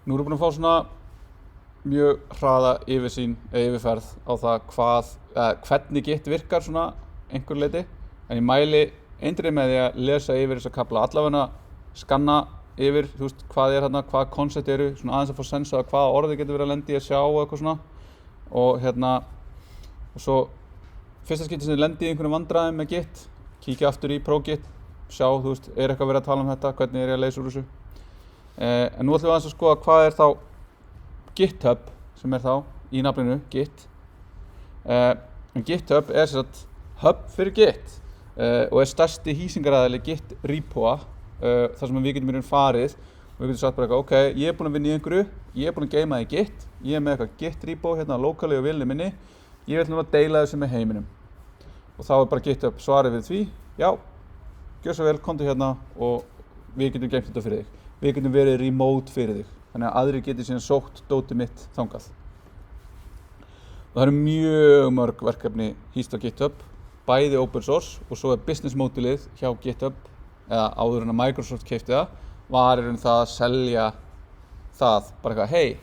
Nú erum við búin að fá svona mjög hraða yfirferð á það hvernig Git virkar svona einhver leyti, en ég mæli eindregið með því að lesa yfir þessa kafla, allavega skanna yfir, þú veist, hvað er hérna, hvað koncept eru, svona aðeins að fá sensa að hvaða orði getur verið að lendi að sjá og eitthvað svona, og svo fyrsta skipti sem þið lendi í einhvern vandræðum með Git, kíkja aftur í ProGit, sjá, þú veist, er eitthvað verið að tala um þetta, hvernig er ég að leysa úr þessu. En nú ætlum við aðeins að skoða hvað er þá GitHub, sem er þá í nafninu Git. En GitHub er sem sagt hub fyrir Git og er stærsti hýsingaraðili Git repoa, þar sem við getum í raun farið og við getum sagt bara eitthvað, ok, ég er búinn að vinna í einhverju, ég er búinn að geyma það í Git, ég er með eitthvað Git repo hérna locally á vélinni minni, ég vil núna deila þessu með heiminum. Og þá er bara GitHub svarið við því, já, gjör svo vel, komdu hérna og við getum geymt þetta fyrir þig. Við getum verið remote fyrir þig, þannig að aðrir geti síðan sótt dótið mitt þangað. Og það eru mjög mörg verkefni hýst á GitHub, bæði open source og svo er business modelið hjá GitHub, eða áður en að Microsoft keypti það, var það að selja það, bara eitthvað, hey,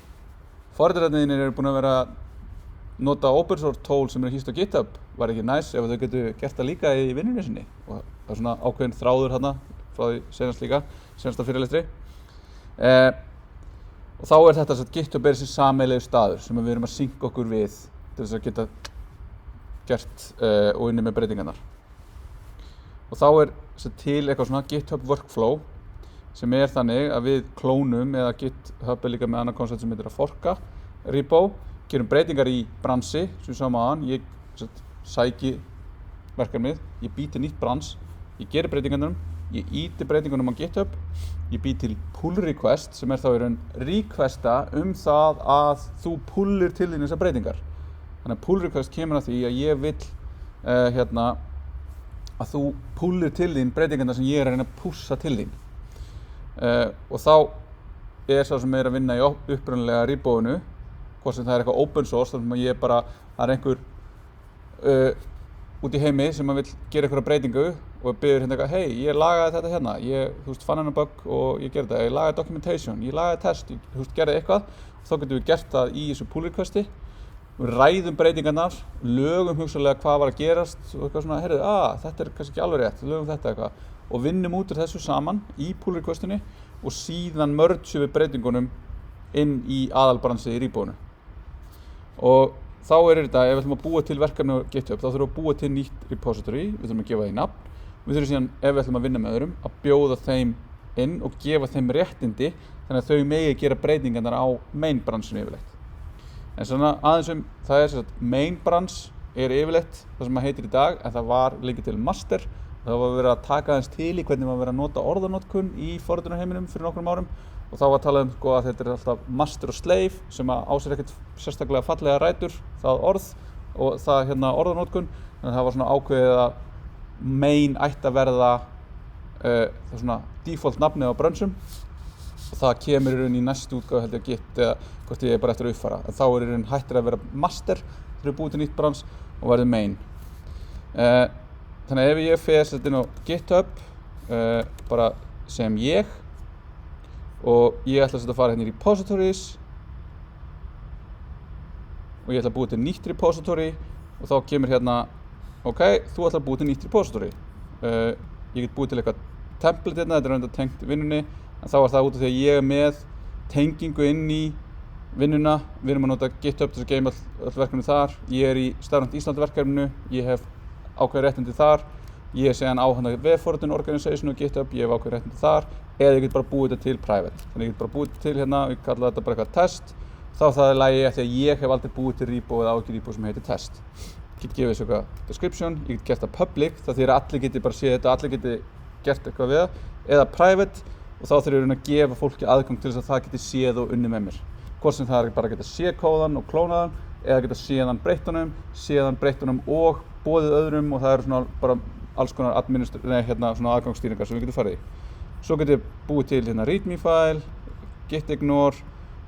forritararnir eru búin að vera að nota open source tool sem hýst á GitHub, var ekki næs ef þau getur gert það líka í vinnunni sinni. Og það er svona ákveðin þráður hérna, frá því senasta fyrirlestri. Og þá er þetta að GitHub er þessi sameiginlegu staður sem við erum að synka okkur við til þess að geta gert og inni með breytingarnar. Og þá er til eitthvað svona GitHub workflow sem er þannig að við klónum, eða GitHub er líka með annað koncept sem heitir að forka repo, gerum breytingar í bransi sem við sáum áðan, ég sæki verkefnið, ég bý til nýtt brans, ég geri breytingarnum, ég íti breytingunum á GitHub, ég bý til pull request sem er þá í raun requesta það að þú pullir til þín þessar breytingar. Þannig að pull request kemur að því að ég vill að þú pullir til þín breytingarna sem ég er að reyna að pússa til þín. Og þá er sá sem er að vinna í upprunalega repoinu, hvort sem það er eitthvað open source, þannig að ég bara, það er einhver út í heimi sem vill gera einhverja breytingu og biður hérna eitthvað, hey, ég lagaði þetta hérna, þú veist, fann hennar bug og ég gerði þetta, ég lagaði documentation, ég lagaði test, þú veist, gerði eitthvað, þá getum við gert það í þessu pull requesti, við ræðum breytingarnar, lögum hugsanlega hvað var að gerast og eitthvað svona, heyrðu, þetta er kannski ekki alveg rétt, lögum þetta eitthvað og vinnum út úr þessu saman í pull requestinni og síðan mergeum við breytingunum inn í aðalbransið í repoinu. Og þá er þetta, ef við ætlum að búa til verkefni á GitHub, þá þurfum við að búa til nýtt repository, við þurfum að gefa því nafn, við þurfum síðan, ef við ætlum að vinna með öðrum, að bjóða þeim inn og gefa þeim réttindi, þannig að þau megi gera breytingarnar á main bransinu yfirleitt. En svona aðeins það er að main brans er yfirleitt það sem heitir í dag, en það var lengi til master, það var verið að taka aðeins til í hvernig maður verið að nota orðanotkun í forritunarheiminum fyrir nokkrum árum. Og þá var talað að þetta er alltaf master og slave sem á sér ekkert sérstaklega fallega rætur, það orð og það orðanotkun, en það var svona ákveðið að main ætti að verða það svona default nafnið á brönsum og það kemur í raun í næstu útgáfu held ég að Git eða hvort ég er bara eftir að uppfæra. En þá er í raun hættir að vera master þegar við búið til nýtt brans og verður main. Þannig að ef ég fer þetta inn á GitHub bara sem ég og ég ætla að fara hérna í repositories og ég ætla að búa til nýtt repository og þá kemur hérna, ok, þú ætla að búa til nýtt repository. Ég get búið til eitthvað template hérna, þetta er reynda tengt vinnunni, en þá er það út af því að ég er með tengingu inn í vinnuna, við erum að nota GitHub til að geyma öll verkefni þar, ég er í Startup Ísland verkefninu, ég hef ákveðið réttindi þar, ég er síðan á webforritun organisation og GitHub, ég hef ákveðið réttindi þar, eða ég get bara búið þetta til private. Þannig ég get bara búið til hérna, ég kalla þetta bara eitthvað test, þá það er lagi eftir að ég hef aldrei búið til repo eða á ekki repo sem heitir test. Ég get gefið þessu eitthvað description, ég get gert það public, það þýðir að allir geti bara séð þetta, allir geti gert eitthvað við það, eða private og þá þurfum við að gefa fólki aðgang til þess að það geti séð og unni með mér. Hvort sem það er bara að geta séð kóðan og klónaðan, eða geta séðan breyttunum og boðið öðrum og það eru svona bara alls konar svona aðgangsstýringar sem við getum farið í. Svo getum við búið til hérna readme file, gitignore,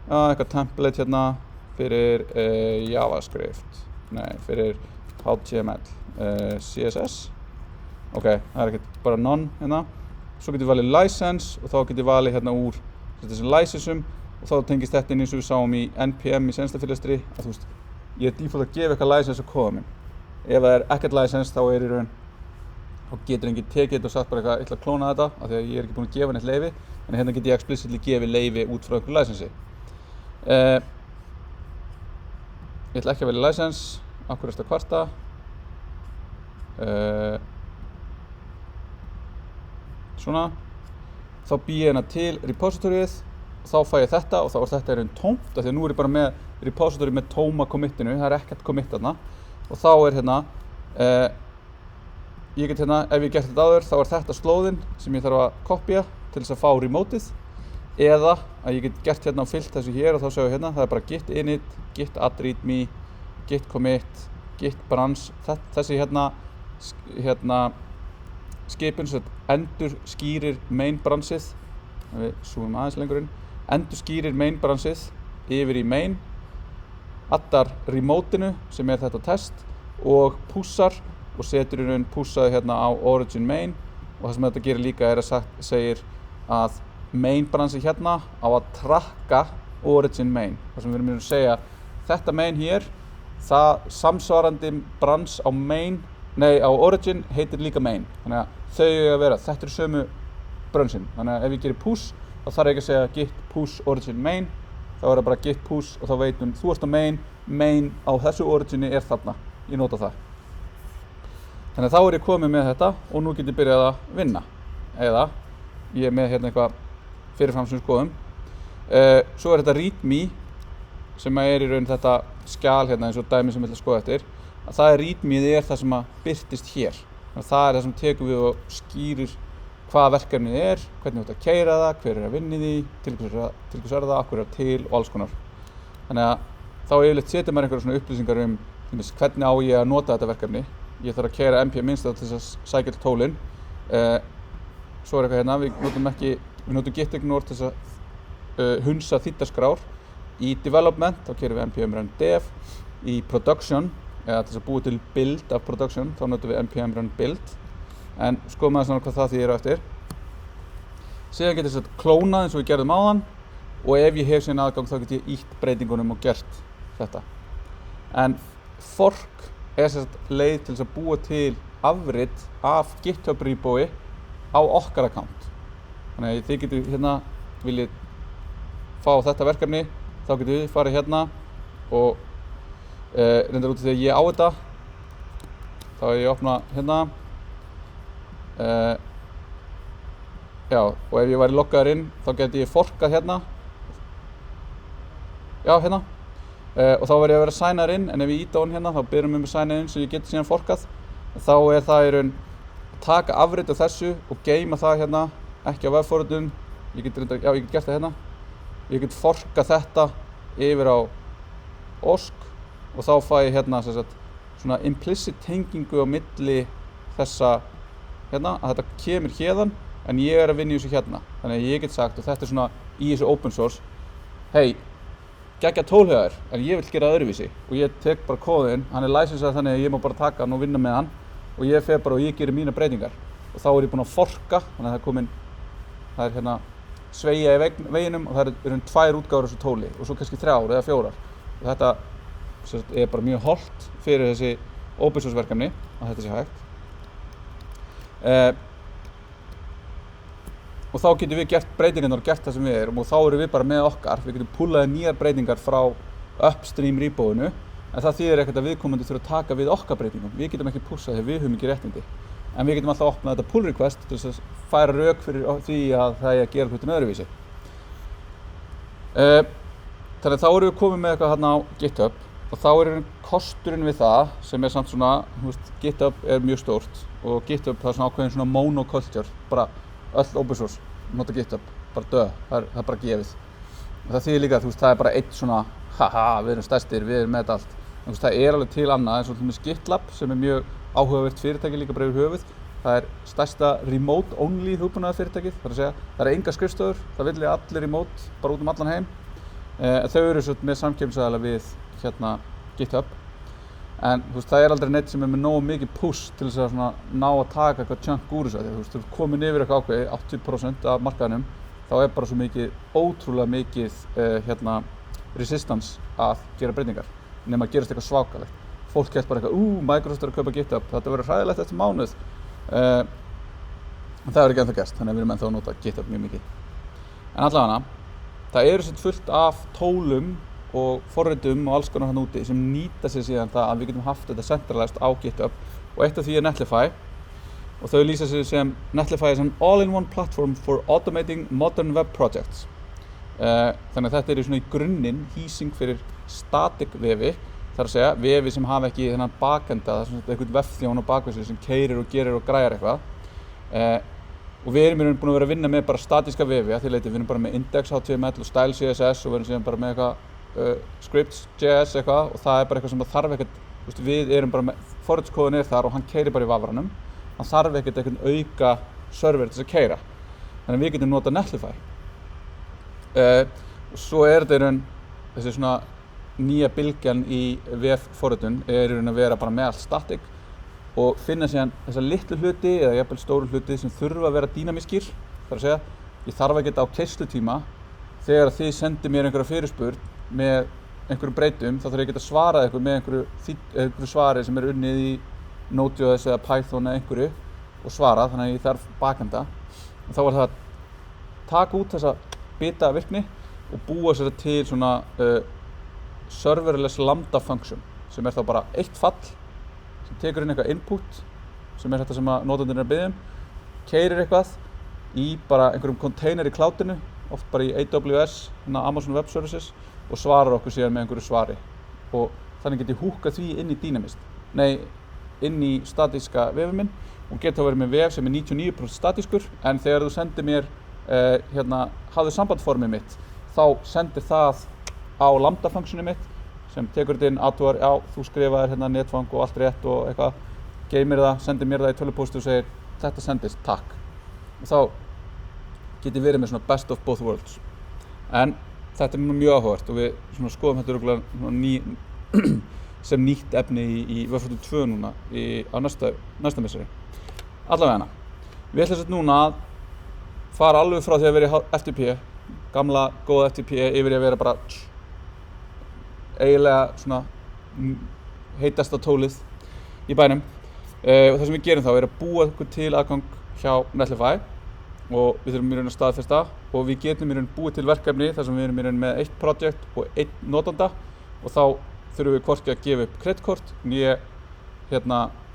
eitthvað template hérna fyrir JavaScript, fyrir HTML, CSS, ok, það er ekkert bara none hérna. Svo getum við valið license og þá getum við valið hérna úr þessum licenseum og þá tengist þetta inn eins og við sáum í NPM í senasta fyrirlestri að þú veist, ég er default að gefa eitthvað license á kóða minn. Ef það er ekkert license þá er í raun, þá getur enginn tekið þetta og sagt bara eitthvað, ég ætla að klóna þetta af því að ég er ekki búinn að gefa neitt leyfi, en hérna get ég explicitly gefið leyfi út frá einhverju licensi. Ég ætla ekki að velja license, af hverju ertu að kvarta. Svona, þá bý ég hérna til repositoryið, þá fæ ég þetta og þá er þetta í raun tómt af því að nú er ég bara með repository með tóma committinu, það er ekkert commit þarna og þá er hérna, ég get hérna, ef ég gert þetta áður, þá er þetta slóðin sem ég þarf að kopja til þess að fá remoteið eða að ég get gert hérna og fyllt þessu hér og þá sjáum við hérna, það er bara git init, git add readme, git commit, git branch, þessi hérna skipun sem endur skýrir main branchið, við zoomum aðeins lengur inn, endur skýrir main branchið yfir í main, addar remoteinu sem er þetta test og pushar og setur í raun pushaði hérna á origin main og það sem þetta gerir líka er að segir að main branchið hérna á að trakka origin main. Það sem við erum að segja, þetta main hér, það samsvarandi branch á á origin heitir líka main. Þannig að þau eiga að vera, þetta er sömu branchin. Þannig að ef ég gerir push, þá þarf ég ekki að segja git push origin main, þá er það bara git push og þá veitum þú ert á main á þessu origini er þarna. Ég nota það. Þannig að þá er ég komið með þetta og nú get ég byrjað að vinna. Eða ég er með hérna eitthvað fyrirfram sem skoðum. Svo er þetta readme sem er í raun þetta skjal hérna eins og dæmi sem ég ætla að skoða eftir. Að það er readme er það sem að birtist hér. Þannig að það er það sem tekur við og skýrir hvaða verkefnið er, hvernig þú ert að keyra það, hver er að vinna í því, til hvers er það, af hverju er það til og alls konar. Þannig að þá yfirleitt setja maður einhverjar svona upplýsingar hvernig á ég að nota þetta verkefni. Ég þarf að keyra npm install til þess að sækja til tólin. Svo er eitthvað hérna, við notum git ignore til þess að hunsa þýddaskrár. Í development þá keyrum við npm run dev. Í production, eða til þess að búa til build af production, þá notum við npm run build. En skoðum aðeins náttúrulega hvað það þýðir á eftir. Síðan getur þess að klónað eins og við gerðum áðan og ef ég hef síðan aðgang þá get ég ítt breytingunum og gert þetta. En fork er leið til þess að búa til afrit af GitHub repoi á okkar account. Þannig að þið getur hérna, viljið fá þetta verkefni, þá getur við farið hérna og reyndar út af því að ég á þetta, þá er ég að opna hérna. Já, og ef ég væri loggaður inn, þá geti ég forkað hérna. Já, hérna. Og þá verð ég að vera signaður inn, en ef ég íta á hann hérna, þá byrjum við með signa inn sem ég geti síðan forkað. Þá er það í raun að taka afrit af þessu og geyma það hérna, ekki á webforritum. Ég get gert það hérna. Ég get forkað þetta yfir á OSC og þá fæ ég hérna svona implicit tengingu á milli þessa hérna, að þetta kemur hérðan en ég er að vinna í þessu hérna. Þannig að ég get sagt, og þetta er svona í þessu open source, hei, geggja tólhauðar, en ég vil gera öðruvísi og ég tek bara kóðinn, hann er licensað þannig að ég má bara taka hann og vinna með hann og ég fer bara og ég gerir mína breytingar og þá er ég búinn að forka, þannig að það er hérna sveigja í veginum og það eru 2 útgáfur af þessu tóli og svo kannski 3 eða 4 og þetta er bara mjög hollt fyrir þessi open source verkefni að þetta sé hægt. Og þá getum við gert breytingarnar og gert það sem við erum og þá erum við bara með okkar, við getum pullaði nýjar breytingar frá upstream repóinu en það þýðir ekkert að viðkomandi þurfa að taka við okkar breytingum, við getum ekki pushað þegar við höfum ekki réttindi en við getum alltaf að opna þetta pull request til þess að færa rök fyrir því að það er að gera hlutin öðruvísi. Þannig að þá erum við komið með eitthvað hérna á GitHub og þá er kosturinn við það sem er samt svona, GitHub er mjög stórt og GitHub það er svona ákveðin svona monoculture, bara öll open source, nota GitHub, bara það er bara gefið. Og það þýðir líka að það er bara eitt svona, haha, við erum stærstir, við erum með þetta allt. En það er alveg til annað eins og til dæmis GitLab sem er mjög áhugavert fyrirtæki líka bara yfir höfuð. Það er stærsta remote only hugbúnaðarfyrirtækið, það er að segja, það er enga skrifstofur, það vilja allir remote, bara út allan heim. Þau eru svo með samkeppnisaðila við hérna GitHub. En það er aldrei neitt sem er með nógu mikið push til þess að ná að taka eitthvað chunk úr þessu. Þú ert komin yfir eitthvað ákveði, 80% af markaðinum, þá bara svo mikið, ótrúlega mikið resistance að gera breytingar nema að gerast eitthvað svakalegt. Fólk hélt bara eitthvað, Microsoft að kaupa GitHub, þetta verður hræðilegt eftir mánuð. En það ekki ennþá gerst, þannig að við erum ennþá að nota GitHub mjög mikið. En allavega, það eru fullt af tólum og forritum og alls konar hann úti sem nýta sér síðan það að við getum haft þetta centralized á GitHub og eitt af því Netlify og þau lýsa sér sem Netlify is an all-in-one platform for automating modern web projects. Þannig að þetta er svona í grunninn hýsing fyrir static vefi, þar að segja vefi sem hafa ekki þennan bakenda, það er svona eitthvað vefþjón á bakvið sem keyrir og gerir og græjar eitthvað. Og við erum búin að vera að vinna með bara statíska vefi að því leyti, við erum bara með index.html og style CSS og við erum síðan bara með eitthvað scripts.js eitthvað og það er bara eitthvað sem það þarf ekkert, við erum bara með, forritskóðin þar og hann keyrir bara í vafranum, hann þarf ekkert eitthvað auka server til þess að keyra, þannig að við getum notað Netlify. Og svo þetta í raun, þessi svona nýja bylgjan í vef-forritun í raun að vera bara með allt static og finna síðan þessa litlu hluti eða jafnvel stóru hluti sem þurfa að vera dýnamískir, þar að segja, ég þarf að geta á keyslutíma þegar þið sendir mér einhverja fyrirspurn með einhverjum breytum, þá þarf ég að geta svarað eitthvað með einhverju svari sem unnið í Node.js eða Python eða einhverju og svarað, þannig að ég þarf bakenda. Og þá var það að taka út þessa bita virkni og búa sér til svona serverless lambda function sem þá bara eitt fall sem tekur inn eitthvað input sem þetta sem að notandinn að biðja keyrir eitthvað í bara einhverjum container í cloudinu, oft bara í AWS, Amazon Web Services og svarar okkur síðan með einhverju svari og þannig get ég húkkað því inn í statíska vefinn minn og get þá verið með vef sem 99% statískur en þegar þú sendir mér hafðu sambandformið mitt þá sendir það á lambda funksjónu mitt sem tekur þetta inn, athugar, já, þú skrifaðir netfang og allt rétt og eitthvað, geymir það, sendir mér það í tölvupósti og segir þetta sendist, takk. Og þá get ég verið með svona best of both worlds. En þetta er mjög áhugavert og við skoðum þetta örugglega sem nýtt efni í Webflow 2 núna á næsta misseri. Allavega við ætlum sér núna að fara alveg frá því að vera í FTP, gamla góða FTP yfir í að vera bara eiginlega svona heitasta tólið í bænum. Og það sem við gerum þá er að búa okkur til aðgang hjá Netlify og við þurfum í raun að staðfesta og við getum í raun búið til verkefni þar sem við erum í raun með eitt projekt og einn notanda og þá þurfum við hvorki að gefa upp kreditkort né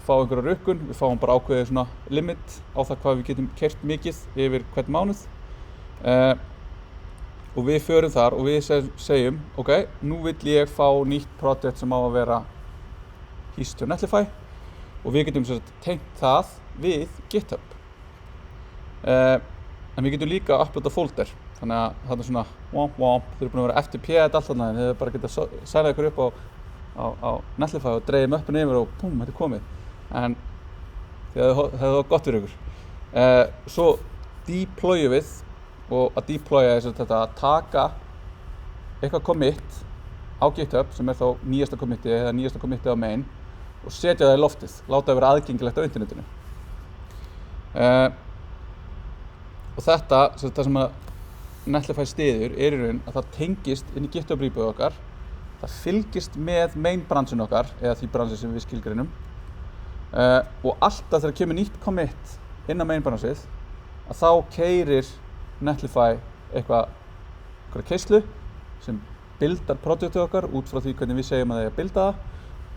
fá einhverja rukkun, við fáum bara ákveðið svona limit á það hvað við getum keyrt mikið yfir hvern mánuð og við förum þar og við segjum ok, nú vill ég fá nýtt projekt sem á að vera hýst hjá Netlify og við getum tengt það við GitHub. En við getum líka að uploada folder, þannig að það er svona þau eru búin að vera FTP þetta allt þarna en þau bara geta sælað ykkur upp á Netlify og dreifum upp og yfir og pum, þetta er komið. En það var gott fyrir ykkur. Svo deployum við og að deploya er þetta að taka eitthvað commit á GitHub sem þá nýjasta committið eða nýjasta committið á main og setja það í loftið, láta það vera aðgengilegt á internetinu. Og þetta sem að Netlify styður í raun að það tengist inn í GitHub repoið okkar, það fylgist með main branchinu okkar eða því branchi sem við skilgreinum og alltaf þegar kemur nýtt commit inn á main branchið að þá keyrir Netlify einhverja keyslu sem bildar projektið okkar út frá því hvernig við segjum að það er að bilda það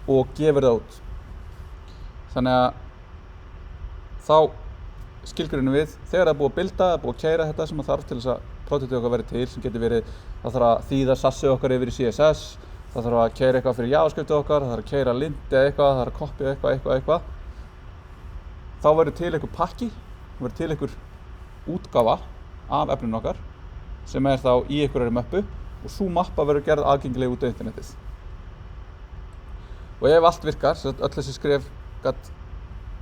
og gefur það út. Þannig að þá skilgreinum við þegar það er búið að bilda, það er búið að keyra þetta sem það þarf til þess að projektið okkar verið til sem getur verið, það þarf að þýða sassið okkar yfir í CSS, það þarf að keyra eitthvað fyrir JavaScriptið okkar, það þarf að keyra lint eða eitthvað, það þarf að kopja eitthvað. Þá verður til einhver pakki, verður til einhver útgáfa af efninu okkar sem þá í einhverjari möppu og sú mappa verður gerð aðgengileg út á internetið. Og ef allt virkar, öll þessi skref gat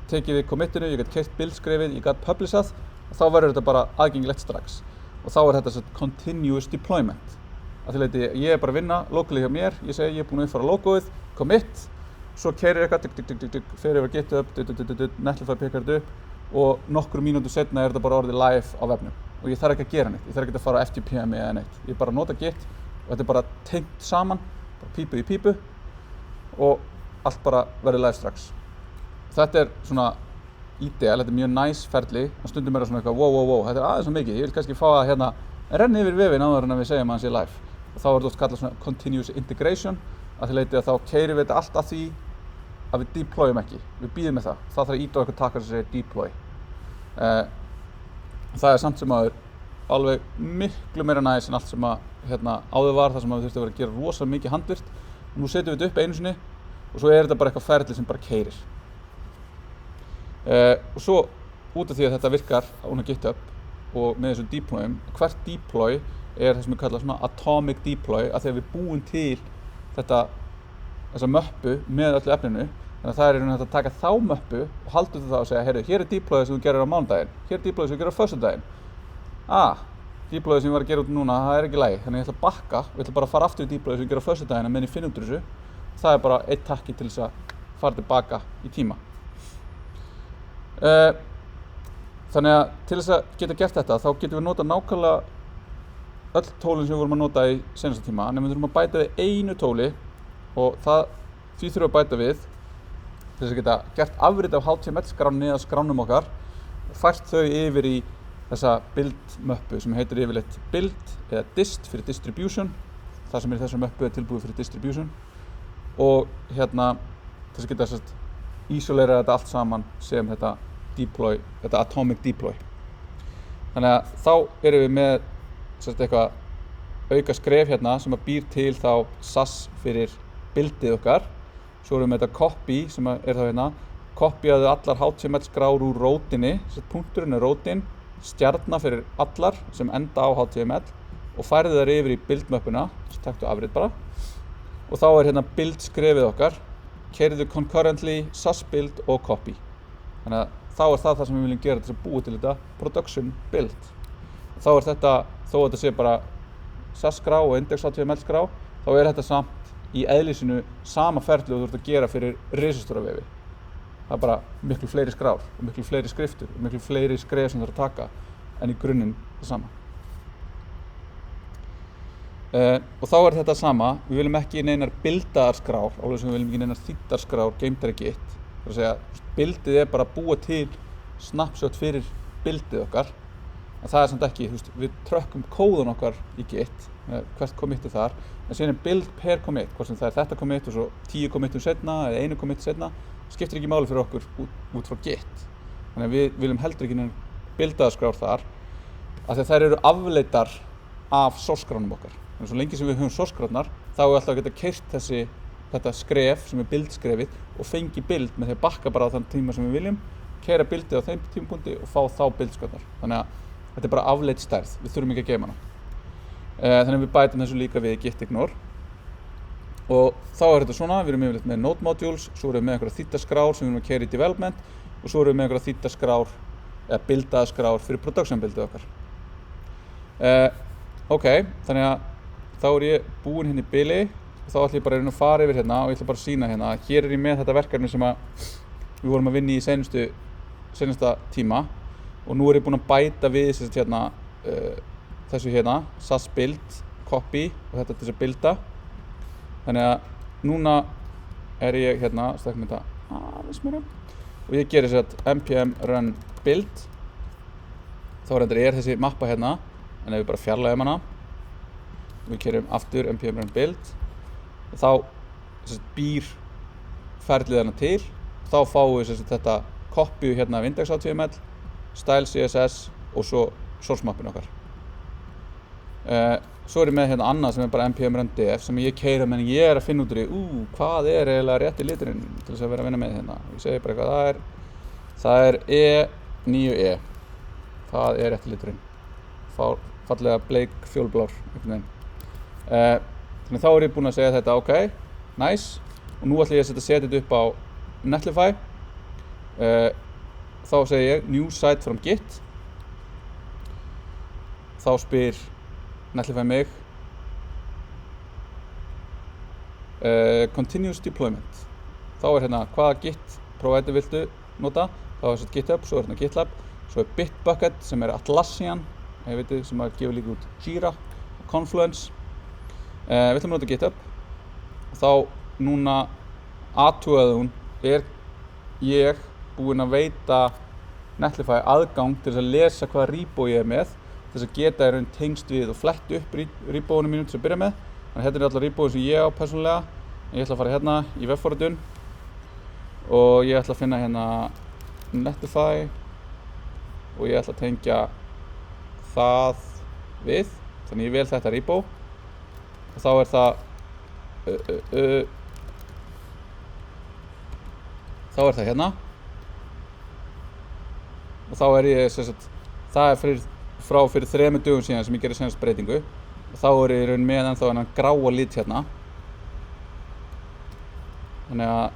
tekið við committinu, ég gat keyrt build-skrefið, ég gat publishað og þá verður þetta bara aðgengilegt strax. Og þá er þetta continuous deployment. Að því leyti, ég er bara að vinna locally hjá mér, ég segi ég er búin að uppfæra logoið, commit, svo keyrir eitthvað, fer yfir GitHub, Netlify pikkar þetta upp og nokkrum mínútur seinna er þetta bara orðið live á vefnum. og ég þarf ekki að gera neitt, ég þarf ekki að fara á FTPM eða neitt, ég bara nota Git og þetta bara tengt saman, bara pípu í pípu og allt bara verður live strax. Þetta svona ideal, þetta mjög nice ferli, að stundum svona eitthvað wow, þetta aðeins svo mikið, ég vil kannski fá að renna yfir vefinn áður en við segjum að hann sé live. Og þá þetta oft kallað svona continuous integration, að því leyti að þá keyrum við þetta allt að því að við deployum ekki, við býðum með það. Það þarf að íta á eitthvað takkar sem segir deploy. Það samt sem áður alveg miklu meira næs en allt sem áður var, þar sem við þurftum að vera að gera rosalega mikið handvirkt. Og nú setjum við þetta upp einu sinni og svo þetta bara eitthvað ferli sem bara keyrir. Og svo út af því að þetta virkar á GitHub og með þessu deployum, hvert deploy það sem við kalla svona atomic deploy, að því að við búum til þessa möppu með öllu efninu, þannig að það er hægt að taka þá möppu og halda það og segja, heyrðu, hér er deployið sem þú gerir á mánudaginn, hér er deployið sem þú gerir á föstudaginn. Deployið sem ég var að gera út núna, það er ekki í lagi, þannig ég ætla að bakka og ég ætla bara að fara aftur í deployið sem ég gerir á föstudaginn meðan ég finn út úr þessu. Það er bara einn takki til þess að fara tilbaka í tíma. Þannig að til þess að geta gert þetta, þá getum við nota nákvæmlega öll tólin sem við vorum að nota í seinasta tíma, en við þurfum að bæta við einu tóli og því þurfum við að bæta við til þess að geta gert afrit af HTML-skránni eða skránum okkar og fært þau yfir í þessa build-möppu sem heitir yfirleitt build eða dist fyrir distribution. Það sem í þessari möppu er tilbúið fyrir distribution og til þess að geta isolera þetta allt saman sem þetta deploy, þetta atomic deploy. Þannig að þá erum við með eitthvað auka skref sem að býr til þá SAS fyrir buildið okkar. Svo erum við með þetta copy sem er þá copyaðu allar HTML-skrár úr rótinni, punkturinn er rótin, stjarna fyrir allar sem enda á HTML og færðu þær yfir í build-möppuna, svo taktu afrit bara. Og þá er build skrefið okkar, keyrðu concurrently, SAS build og copy. Þannig að þá er það sem við viljum gera til að búa til þetta production build. Þá er þetta, þó að þetta sé bara SAS-skrá og index.html-skrá, þá er þetta samt í eðlisínu sama ferli og þú ert að gera fyrir risastóra vefi. Það er bara miklu fleiri skrár og miklu fleiri skriftur og miklu fleiri skref sem þú ert að taka en í grunninn það sama. Og þá er þetta sama, við viljum ekki neinar bildaðar skrár, alveg sem við viljum ekki neinar þýddar skrár geymdar í Git. Það er að segja, bildið er bara að búa til snapshot fyrir bildið okkar. En það er samt ekki, við trökkum kóðun okkar í Git, hvert commit er þar, en síðan er build per commit, hvort sem það er þetta commit og svo 10 commitum setna eða 1 commit setna, skiptir ekki máli fyrir okkur út frá Git. Þannig að við viljum heldur ekki neinar bildaðar skrár þar, af því að þær eru afleitar af source-skránum okkar. Þannig að svo lengi sem við höfum source-skránar, þá er alltaf að geta keyrt þetta skref sem er build-skrefið og fengi build með því að bakka bara á þann tíma sem við viljum, keyra buildið á þeim tímapunkti og fá þá build-skránar. Þannig að þetta er bara afleitt stærð, við þurfum ekki að geyma hana. Þannig að við bætum þessu líka við git ignore. Og þá er þetta svona, við erum yfirleitt með node modules, svo erum við með einhverja þýddaskrár sem við erum að keyra í development og svo erum við með einhverja þýddaskrár eða bildaða skrár fyrir production buildið okkar. Ok, þannig að þá er ég búinn hérna í bili og þá ætlum ég bara að fara yfir hérna og ég ætla bara að sýna hérna að hér er ég með þetta verkefni sem við vorum að vinna í seinasta tíma og nú er ég búinn að bæta við þessu hérna, SAS build, copy og þetta til þess að builda. Þannig að núna er ég hérna, stakkum þetta aðeins meira og ég gerir npm run build. Þá er þessi mappa hérna, en ef við bara fjarlægjum hana og við kerum aftur npm run build og þá býr ferlið hana til. Þá fáum við þetta copy hérna af index.html, style CSS og svo source mappin okkar. Svo er ég með hérna annað sem er bara npm run def sem ég keyra menn ég er að finna út úr í hvað er eiginlega rétti liturinn til þess að vera að vinna með hérna. Ég segi bara eitthvað, það er E9E. Það er rétti liturinn. Fallega bleik fjólblár einhvern veginn. Þannig þá er ég búinn að segja þetta, ok, nice. Og nú ætla ég að setja þetta upp á Netlify. Þá segi ég new site from Git. Þá spyr Netlify mig continuous deployment. Þá er hérna hvaða Git provider viltu nota. Þá er GitHub, svo er hérna GitLab, svo er Bitbucket sem er Atlassian ég veit sem að gefa líka út Jira og Confluence. Við ætlum að nota GitHub og þá núna athugaði hún, ég búinn að veita Netlify aðgang til þess að lesa hvaða repo ég með til þess að geta í raun tengst við og flett upp repóinu mínu til að byrja með. Þannig hérna eru allar repóið sem ég á persónulega. Ég ætla að fara hérna í webforritun og ég ætla að finna hérna Netlify og ég ætla að tengja það við, þannig ég vel þetta repo og þá er það þá er það hérna og þá er ég það er fyrir 3 dögum síðan sem ég gerði senast breytingu og þá er ég í raun með ennþá þennan gráa lit hérna. Þannig að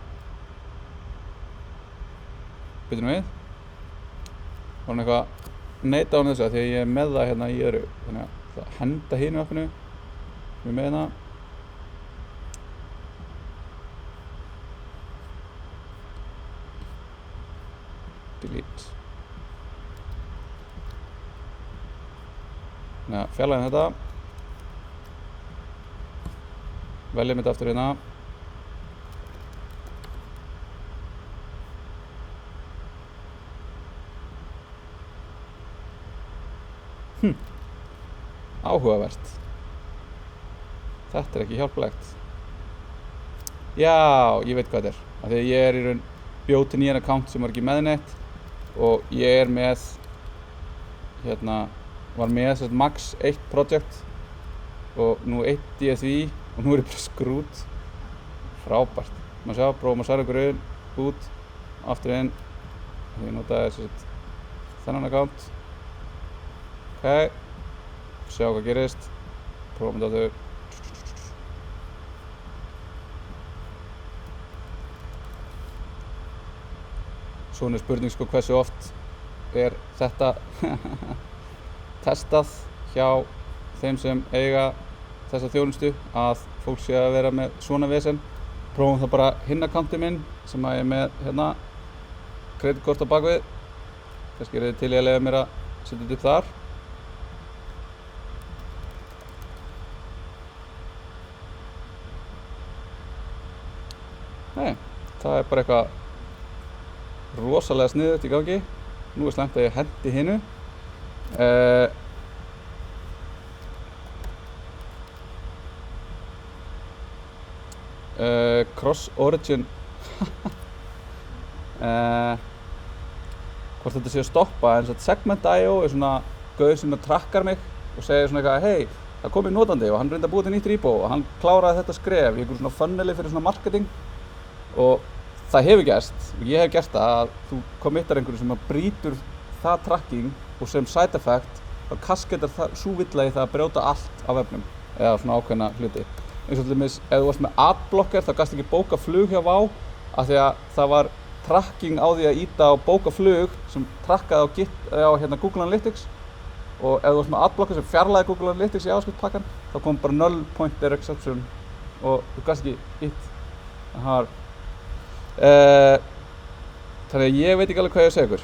byrjum við þá er hann eitthvað neita á þessu því að ég er með það hérna í öðru, þannig að það henda hinu appinu ég er með hérna delete. Þannig að fjarlægum þetta veljum þetta aftur hérna áhugavert. Þetta er ekki hjálplegt. Já, ég veit hvað þetta er. Af því að ég er í raun bjóð til nýjan account sem var ekki með neitt og ég er með hérna, var með max 1 project og nú 1 DSV og nú er ég bara skrút. Frábært. Má sjá, prófum að særa ykkur út, aftur inn. Ég notaði þennan account. Ok, sjá hvað gerist, prófum þetta aftur. Svona er spurning sko hversu oft er þetta testað hjá þeim sem eiga þessa þjónustu að fólk sé að vera með svona vesen. Prófum það bara hinn accountið minn sem að ég er með hérna kreditkort á bakvið. Kannski er þið til í að leyfa mér að setja þetta upp þar. Nei, það er bara eitthvað rosalega sniðugt í gangi. Nú er slæmt að ég hendi hinu. Cross origin hvort þetta sé að stoppa en segment.io er svona gauð sem trakkar mig og segir svona eitthvað hei, það kom í notandi og hann reyndi að búa til nýtt repo og hann kláraði þetta skref í einhver svona funneli fyrir svona marketing og það hefur gerst og ég hef gert það að þú committar einhverju sem að brýtur það tracking og sem side effect þá kasketar það svo villa í það að brjóta allt á vefnum eða svona ákveðna hluti. Eins og til dæmis ef þú varst með adblocker þá gast ekki bóka flug hjá Vá af því að það var tracking á því að íta á bóka flug sem trackaði á hérna Google Analytics og ef þú varst með adblocker sem fjarlæði Google Analytics í JavaScript-pakkan þá kom bara null pointer exception og þú gast ekki ítt þannig að ég veit ekki alveg hvað ég að segja ykkur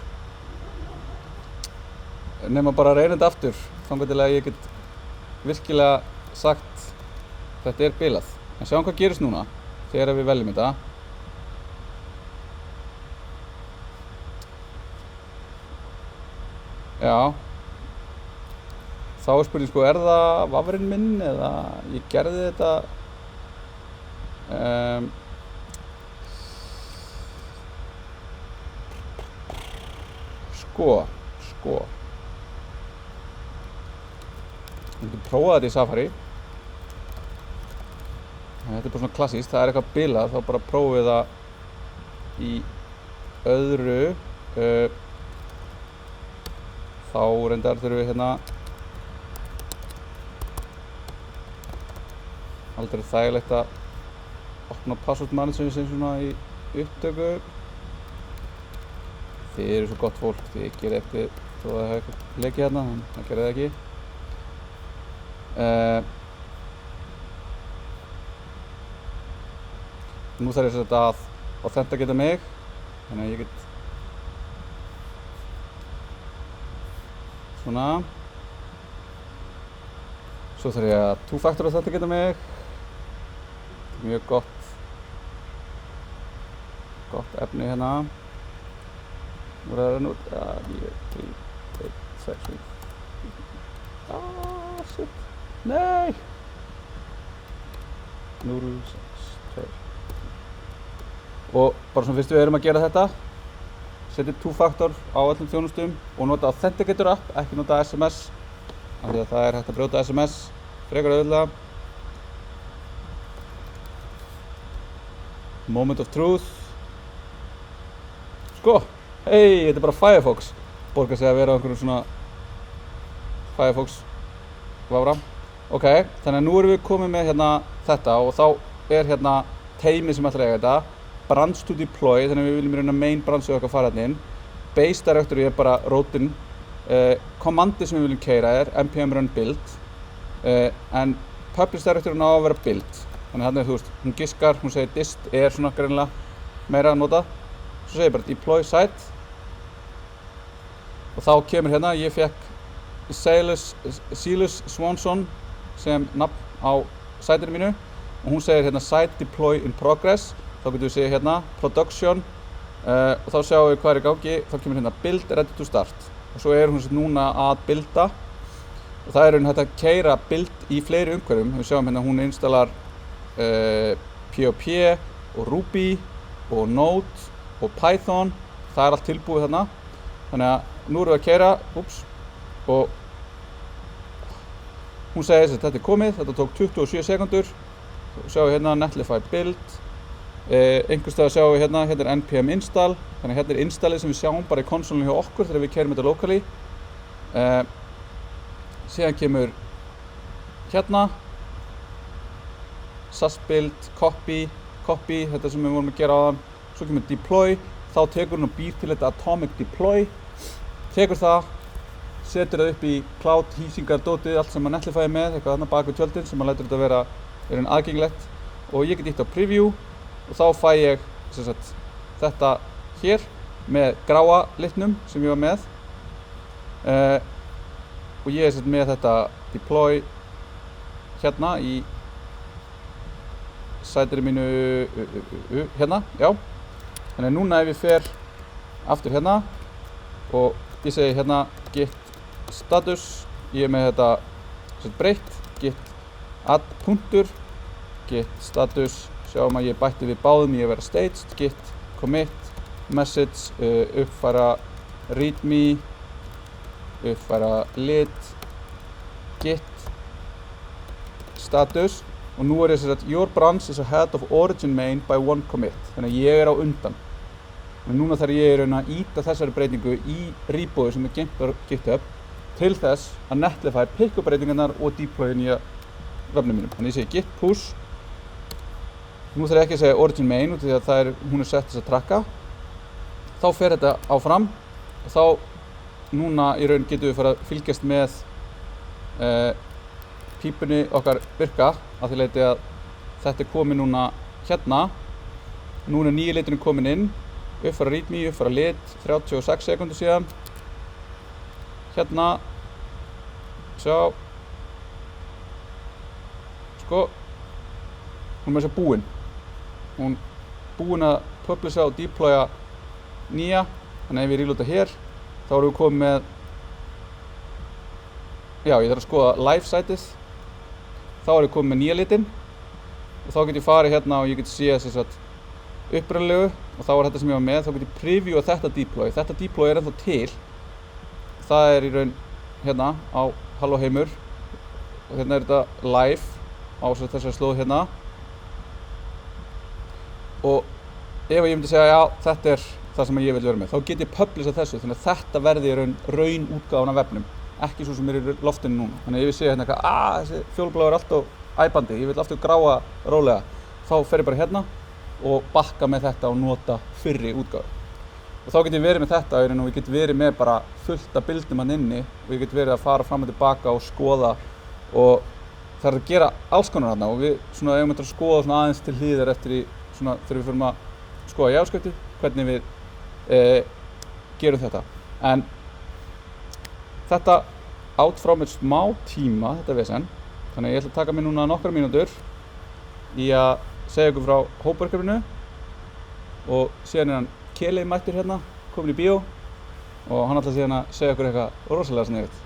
nema bara að reyna þetta aftur þangað til að ég get virkilega sagt þetta er bilað. En sjáum hvað gerist núna þegar við veljum þetta. Já. Þá er spurning sko, er það vafrinn minn eða ég gerði þetta Sko. Við getum prófað þetta í Safari. Þetta er bara svona klassískt, það er eitthvað bilað, þá bara prófum við það í öðru. Þá reyndar þurfum við hérna aldrei þægilegt að opna password manager sem svona í upptöku. Þið eru svo gott fólk, þið gerið eftir þó að það hefði eitthvað leikið hérna, en það gerði það ekki. Nú þarf ég að authenticata mig, þannig að ég get svona Svo þarf ég að two-factor authenticate mig. Mjög gott efni hérna. Nú er það að renna út. 9, 10, 1, 6, 9. Shit. Nei! 0, 6, 2. Og bara svona fyrst við erum að gera þetta, setjum two-factor á öllum þjónustum og nota Authenticator app, ekki nota SMS, af því að það hægt að brjóta SMS frekar auðvitað. Moment of truth. Sko, hei, þetta er bara Firefox. Borgar sig að vera á einhverjum svona Firefox vafra. Ok, þannig að nú erum við komið með hérna þetta og þá er hérna teymið sem ætlar að eiga þetta. Branch to deploy, þannig að við viljum reyna main branchið okkar fara hérna inn. Base directory er bara rótin. Kommandið sem við viljum keyra er npm run build. En publish directory á að vera build. Þannig að hérna er, þú veist, hún giskar, hún segir dist er svona greinilega meira að nota. Svo segir bara deploy site. Og þá kemur hérna, ég fekk Silas Swanson sem nafn á sætinu mínu. Og hún segir hérna site deploy in progress. Þá getum við segja hérna production og þá sjáum við hvað er í gangi. Þá kemur hérna build ready to start. Og svo er hún núna að builda. Og það er hérna hægt að keyra build í fleiri umhverfum. Við sjáum hérna hún installar PHP og Ruby og Node og Python. Það er allt tilbúið þarna. Þannig að nú erum við að keyra, og hún segir að þetta er komið. Þetta tók 27 sekundur. Sjáum við hérna Netlify build. Einhvers staðar sjáum við hérna er npm install. Þannig að hérna er installið sem við sjáum bara í konsolinu hjá okkur þegar við keyrum þetta locally. Síðan kemur hérna sas build, copy, þetta sem við vorum að gera áðan. Svo kemur deploy, þá tekur hún og býr til þetta atomic deploy. Tekur það, setur það upp í cloud, hýsingar, dótið, allt sem að Netlify er með, eitthvað þarna bak við tjöldin sem að lætur þetta vera aðgengilegt. Og ég get ítt á preview og þá fæ ég þetta hér með gráa litnum sem ég var með. Og ég er með þetta deploy hérna í sætinu mínu hérna, já. Þannig að núna ef ég fer aftur hérna og ég segi hérna git status, ég er með þetta breytt, git add punktur, git status, sjáum að ég bætti við báðum í að vera staged, git commit, message, uppfæra readme, uppfæra lit, git status. Og nú er þess að your branch is ahead of origin main by 1 commit. Þannig að ég er á undan. En núna þarf ég að ýta þessari breytingu í repoið sem er geymt á GitHub til þess að Netlify pikka breytingarnar og deploya nýja vefnum mínum. Þannig ég segi git push. Nú þarf ég ekki að segja origin main út af því að hún er sett þess að tracka. Þá fer þetta áfram og þá núna í raun getum við fara að fylgjast með pípunni okkar virka að því leyti að þetta er komið núna hérna. Núna er nýja liturinn komin inn, uppfæra readme, uppfæra lit, 36 sekundur síðan. Hérna, sjá, sko, hún er með þess að búin. Hún búin að publisha og deploya nýja, þannig að ef ég reloada hér, þá erum við komið með, já, ég þarf að skoða live siteið. Þá er ég komið með nýja litinn og þá get ég farið hérna og ég get séð þess að upprunalegu og þá er þetta sem ég var með. Þá get ég previewa þetta deploy. Þetta deploy er ennþá til. Það er í raun hérna á Halló heimur og hérna er þetta live á þessari slóð hérna. Og ef ég myndi segja já, þetta er það sem ég vil vera með, þá get ég publisha þessu þannig að þetta verði í raun útgáfan af vefnum. Ekki svo sem er í loftinu núna. Þannig að ef ég sé hérna eitthvað, þessi fjólubláu er alltaf æpandi, ég vil aftur gráa rólega, þá fer ég bara hérna og bakka með þetta og nota fyrri útgáfu. Og þá get ég verið með þetta og ég get verið með bara fullt af bildum hann inni og ég get verið að fara fram og tilbaka og skoða og það er að gera alls konar hérna og við eigum að skoða aðeins til hlýðar eftir í þegar við förum að skoða JavaScriptið, hvernig við gerum þetta. En þetta átt frá mér smá tíma, þetta vesen. Þannig að ég ætla að taka mér núna nokkrar mínútur í að segja ykkur frá hópverkefninu og síðan er hann Keli mættur hérna, komin í bíó og hann ætlar síðan að segja ykkur eitthvað rosalega sniðugt.